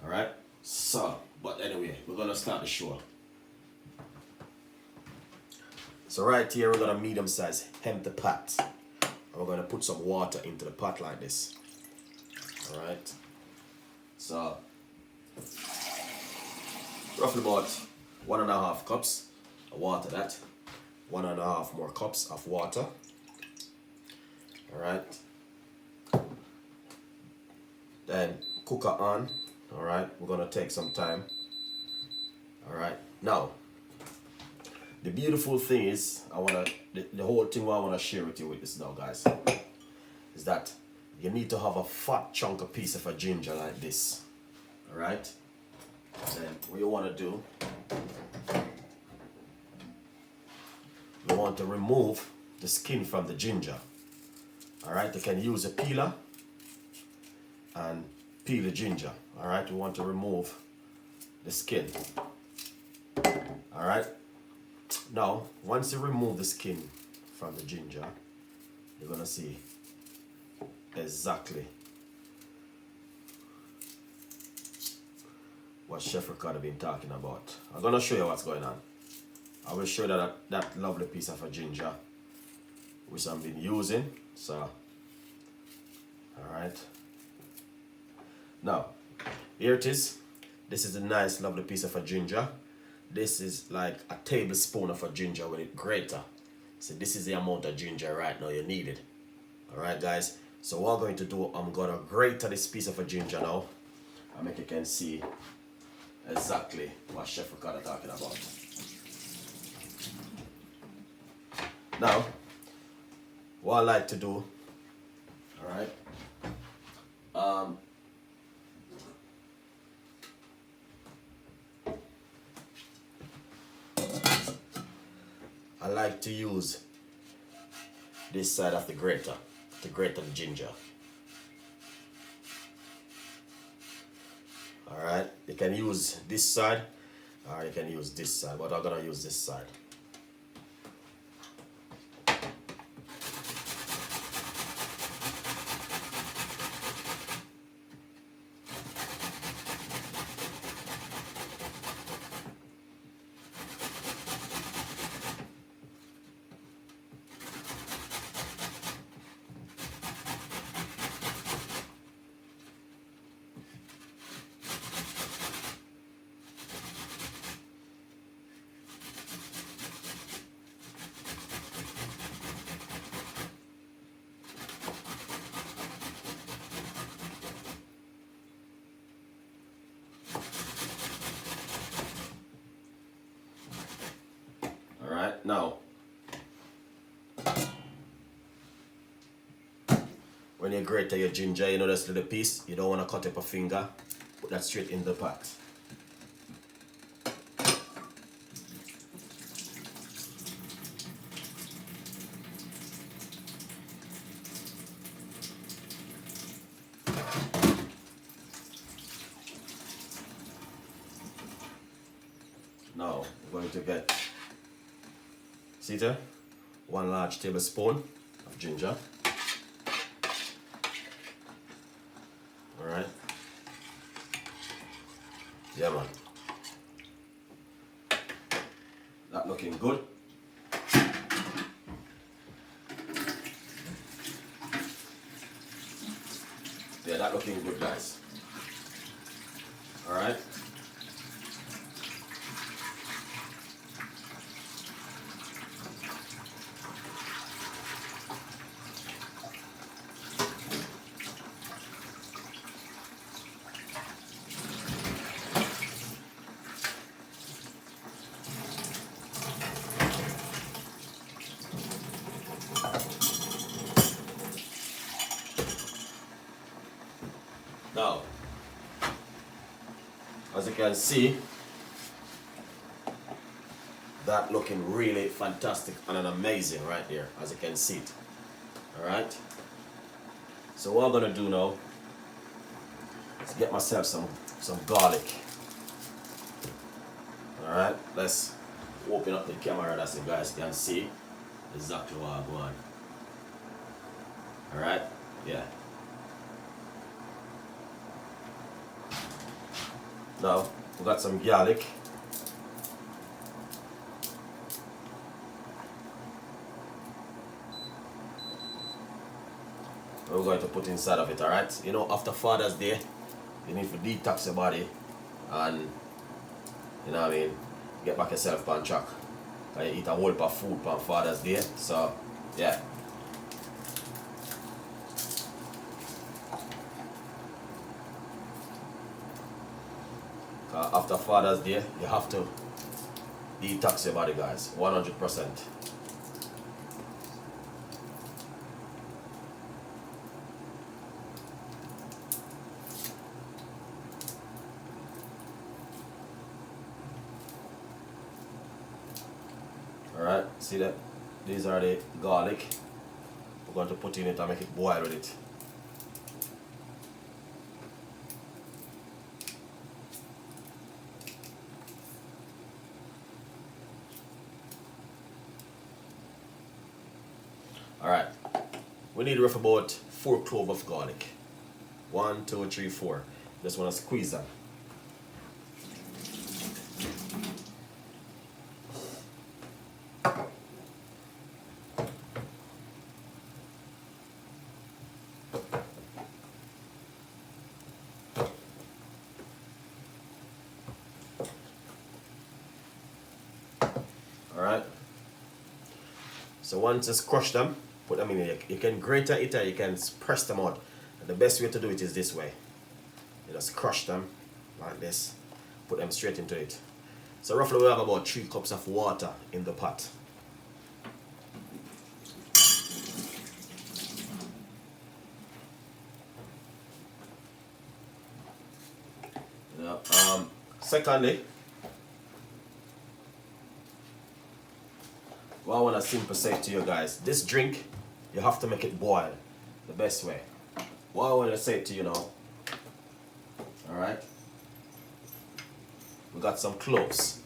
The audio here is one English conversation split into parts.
Alright? So, but anyway, we're gonna start the show. So right here we're gonna medium size empty pot. And we're gonna put some water into the pot like this. Alright. So roughly about 1.5 cups of water that. 1.5 more cups of water. Alright. Then cooker on. Alright, we're gonna take some time. Alright, now the beautiful thing is the whole thing what I wanna share with you with this now, guys, is that you need to have a fat chunk of piece of a ginger like this. Alright? Then what you wanna do, you want to remove the skin from the ginger. Alright, you can use a peeler and peel the ginger. Alright, we want to remove the skin. Alright, now once you remove the skin from the ginger, you're gonna see exactly what Chef Ricardo been talking about. I'm gonna show you what's going on. I will show you that lovely piece of a ginger which I've been using. So, alright. Now, here it is. This is a nice lovely piece of a ginger. This is like a tablespoon of a ginger with it grater. So this is the amount of ginger right now you need it. Alright guys, so what I'm going to do, I'm gonna grate this piece of a ginger now and make you can see exactly what Chef Ricardo talking about. Now, what I like to do, alright, I like to use this side of the grater to grate the ginger. Alright, you can use this side or you can use this side, but I'm gonna use this side. Alright, now when you grate your ginger, you know this little piece, you don't want to cut up a finger, put that straight in the pot. Now we're going to get, see there, 1 large tablespoon of ginger. Alright. Yeah man. That looking good. Yeah, that looking good guys. Alright. Now, as you can see, that looking really fantastic and amazing right there, as you can see it. Alright? So what I'm gonna do now is get myself some garlic. Alright, let's open up the camera so you guys can see exactly what I'm going. Alright? Yeah. Now we got some garlic. We're going to put inside of it, alright? You know, after Father's Day, you need to detox your body and, you know what I mean, get back yourself on track. You eat a whole heap of food on Father's Day, so yeah. After Father's Day, you have to detox your body, guys, 100%. Alright, see that? These are the garlic. We're going to put in it and make it boil with it. Alright, we need rough about 4 cloves of garlic. 1, 2, 3, 4. Just want to squeeze them. Alright, so once it's crushed them, put them in here. You can grate it or you can press them out. And the best way to do it is this way. You just crush them like this, put them straight into it. So roughly we have about 3 cups of water in the pot. Secondly, what I want to simply say to you guys, this drink, you have to make it boil the best way. What I want to say to you now, alright, we got some cloves.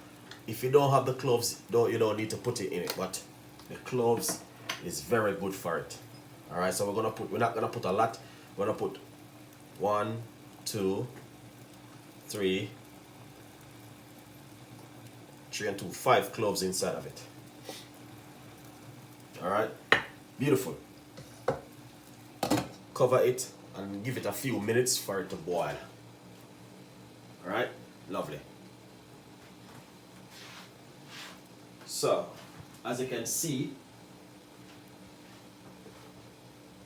If you don't have the cloves, you don't need to put it in it, but the cloves is very good for it. Alright, so we're not gonna put a lot. We're gonna put 1, 2, 3 and 2, 5 cloves inside of it. Alright, beautiful. Cover it and give it a few minutes for it to boil. Alright, lovely. So, as you can see,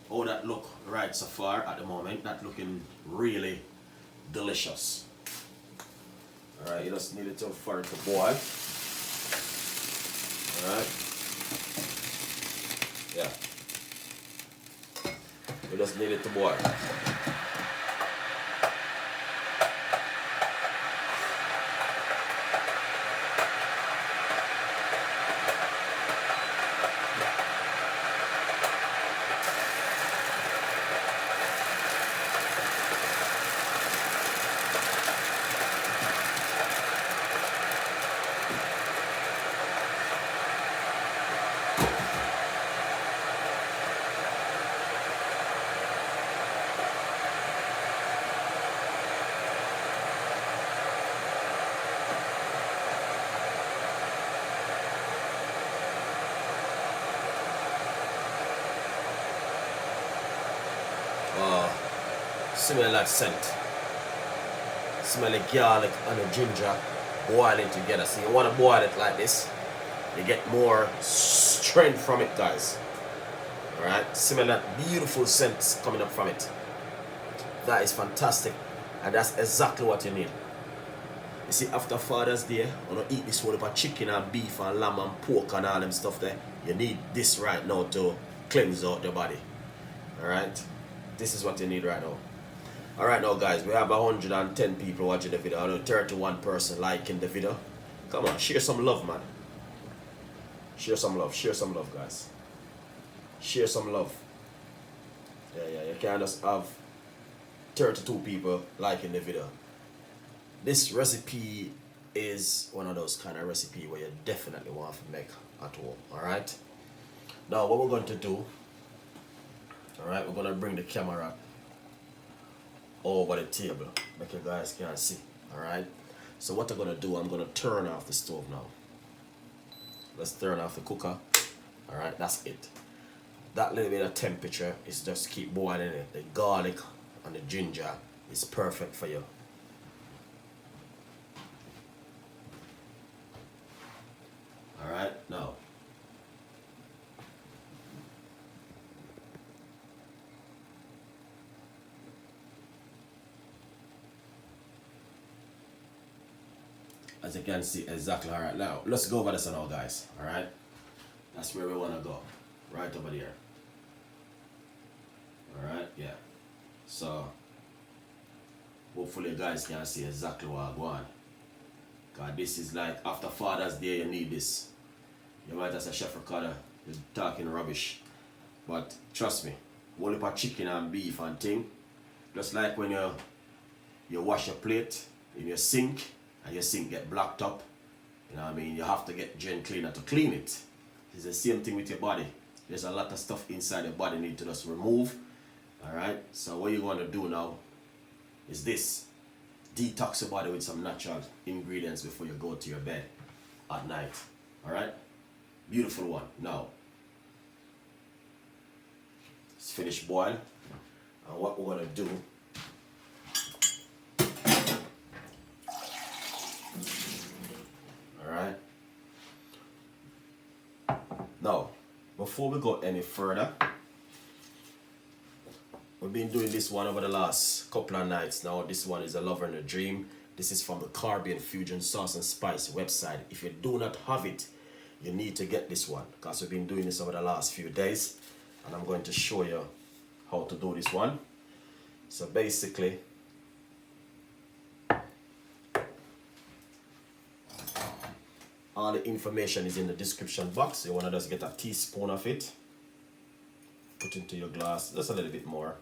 how that look right so far at the moment, that looking really delicious. Alright, you just need it for it to boil. Alright. Yeah. You just need it to boil. Smell that scent. Smell the garlic and the ginger boiling together. So you want to boil it like this. You get more strength from it, guys. Alright? Smell that beautiful scent coming up from it. That is fantastic. And that's exactly what you need. You see, after Father's Day, you don't eat this whole heap of chicken and beef and lamb and pork and all them stuff there. You need this right now to cleanse out your body. Alright? This is what you need right now. Alright now guys, we have 110 people watching the video. I know 31 person liking the video. Come on, share some love, man. Share some love guys. Share some love. Yeah, you can't just have 32 people liking the video. This recipe is one of those kind of recipe where you definitely want to make at home. Alright? Now what we're going to do, alright, we're going to bring the camera over the table, make you guys can see. All right. So what I'm gonna do, I'm gonna turn off the stove now. Let's turn off the cooker. All right, that's it. That little bit of temperature is just keep boiling it. The garlic and the ginger is perfect for you. All right, now. As you can see, exactly. All right, now let's go over this now, guys. All right, that's where we want to go, right over there. All right, yeah. So hopefully you guys can see exactly what I want. Cause this is like after Father's Day, you need this. You might have said, Chef Ricardo, you're talking rubbish, but trust me, one of chicken and beef and thing, just like when you wash your plate in your sink and your sink get blocked up, you know what I mean, you have to get gen cleaner to clean it. It's the same thing with your body. There's a lot of stuff inside your body need to just remove. Alright, so what you want to do now is this. Detox your body with some natural ingredients before you go to your bed at night. Alright, beautiful one. Now it's finished boil, and what we're going to do, alright, now before we go any further, we've been doing this one over the last couple of nights now. This one is A Lover in a Dream. This is from the Caribbean Fusion Sauce and Spice website. If you do not have it, you need to get this one, because we've been doing this over the last few days, and I'm going to show you how to do this one. So basically, all the information is in the description box. You want to just get a teaspoon of it, put into your glass, just a little bit more.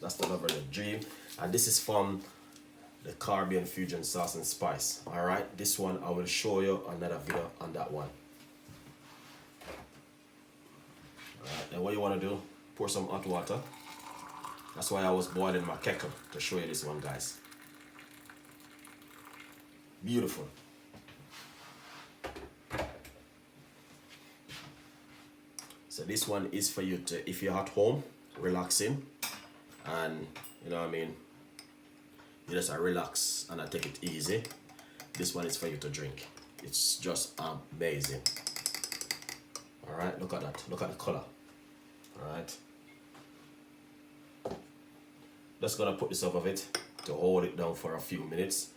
That's the Lover in a Dream, and this is from the Caribbean Fusion Sauce and Spice. Alright, this one I will show you another video on that one. Alright, then what you want to do, pour some hot water. That's why I was boiling my kettle, to show you this one, guys. Beautiful. So this one is for you to, if you're at home, relaxing, and you know what I mean, you just relax and I take it easy. This one is for you to drink. It's just amazing. Alright, look at that. Look at the color. Alright. Just gonna put this over it to hold it down for a few minutes.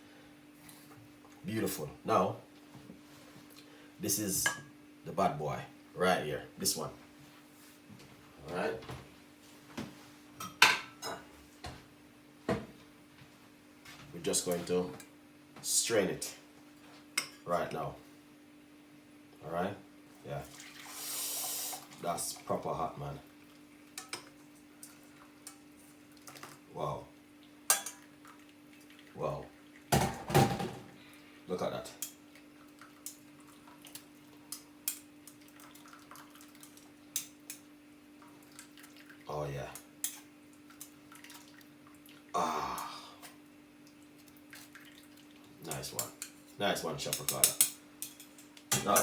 Beautiful. Now, this is the bad boy right here. This one. Alright. We're just going to strain it right now. Alright? Yeah. That's proper hot, man. Wow. Wow. Look at that. Oh yeah. Ah. Nice one. Nice one, Chef Ricardo. Now,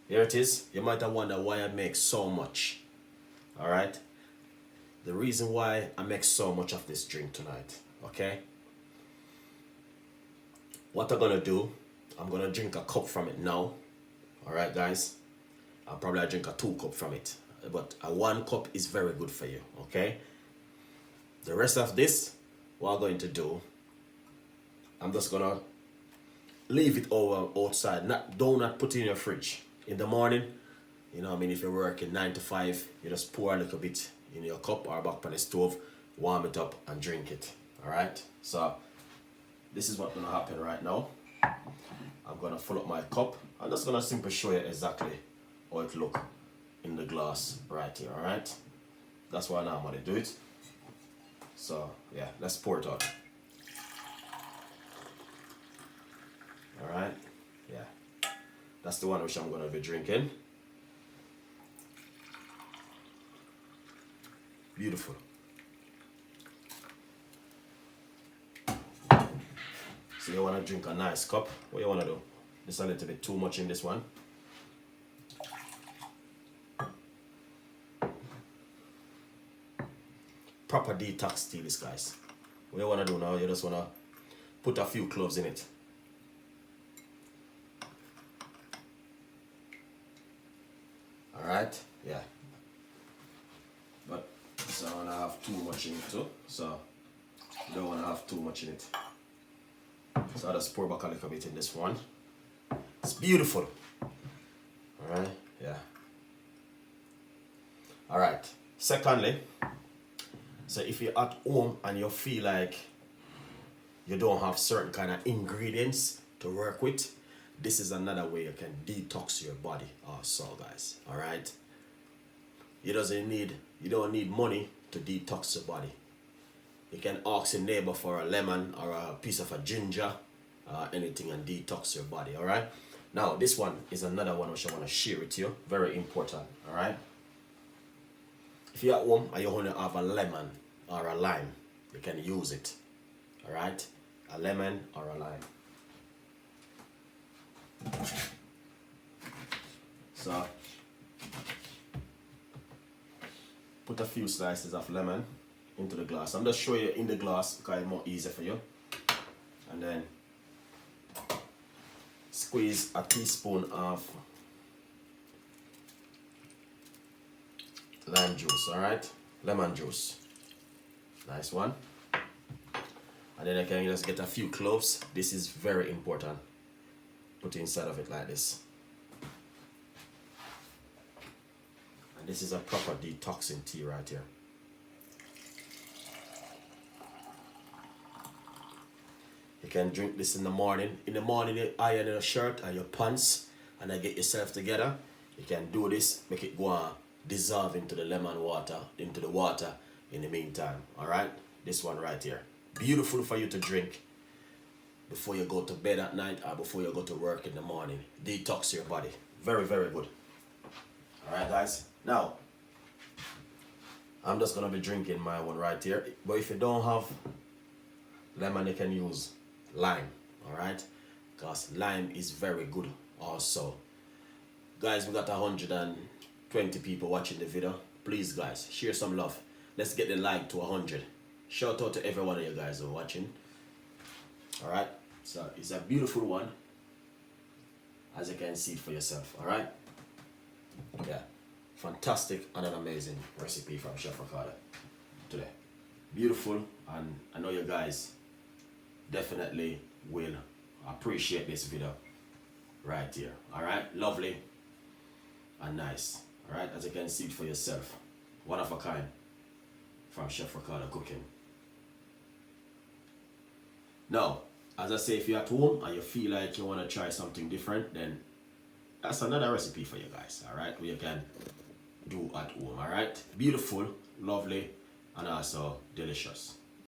here it is. You might have wondered why I make so much. Alright? The reason why I make so much of this drink tonight, okay? What I'm gonna do, I'm gonna drink a cup from it now. Alright, guys? I'll probably drink a 2 cup from it. But a 1 cup is very good for you, okay? The rest of this, what I'm going to do, I'm just gonna leave it over outside. Do not put it in your fridge. In the morning, you know what I mean, if you're working 9 to 5, you just pour a little bit in your cup or back on the stove, warm it up and drink it. Alright? So this is what's gonna happen right now. I'm gonna fill up my cup. I'm just gonna simply show you exactly how it look in the glass right here. Alright? That's why I normally do it. So yeah, let's pour it out. Alright? Yeah. That's the one which I'm gonna be drinking. Beautiful. So you want to drink a nice cup. What you want to do? Just a little bit too much in this one. Proper detox tea, this guys. What you want to do now? You just want to put a few cloves in it. Alright, yeah. But so I don't want to have too much in it too. So you don't want to have too much in it. So I just pour back a little bit in this one. It's beautiful. Alright, yeah. Alright. Secondly, so if you're at home and you feel like you don't have certain kind of ingredients to work with, this is another way you can detox your body also, guys. Alright? You don't need money to detox your body. You can ask your neighbor for a lemon or a piece of a ginger, anything, and detox your body. Alright? Now this one is another one which I want to share with you. Very important. Alright? If you're at home and you only have a lemon or a lime, you can use it. Alright? A lemon or a lime. So put a few slices of lemon into the glass. I'm just showing you in the glass because it's more easy for you. And then squeeze a teaspoon of lime juice, alright? Lemon juice. Nice one. And then I can just get a few cloves. This is very important. Put it inside of it like this. And this is a proper detoxing tea right here. You can drink this in the morning. In the morning, you iron your shirt and your pants and then get yourself together. You can do this, make it go and dissolve into the lemon water, into the water in the meantime. Alright? This one right here. Beautiful for you to drink before you go to bed at night or before you go to work in the morning. Detox your body. Very, very good. Alright, guys. Now, I'm just going to be drinking my one right here. But if you don't have lemon, you can use lime. Alright? Because lime is very good also. Guys, we got 120 people watching the video. Please, guys, share some love. Let's get the like to 100. Shout out to every one of you guys who are watching. Alright? So, it's a beautiful one. As you can see for yourself. Alright? Yeah. Fantastic and an amazing recipe from Chef Ricardo today. Beautiful, and I know you guys definitely will appreciate this video right here. Alright? Lovely and nice. Alright? As you can see it for yourself. One of a kind from Chef Ricardo Cooking. Now, as I say, if you're at home and you feel like you want to try something different, then that's another recipe for you guys. Alright? Where you can do at home. Alright? Beautiful, lovely, and also delicious.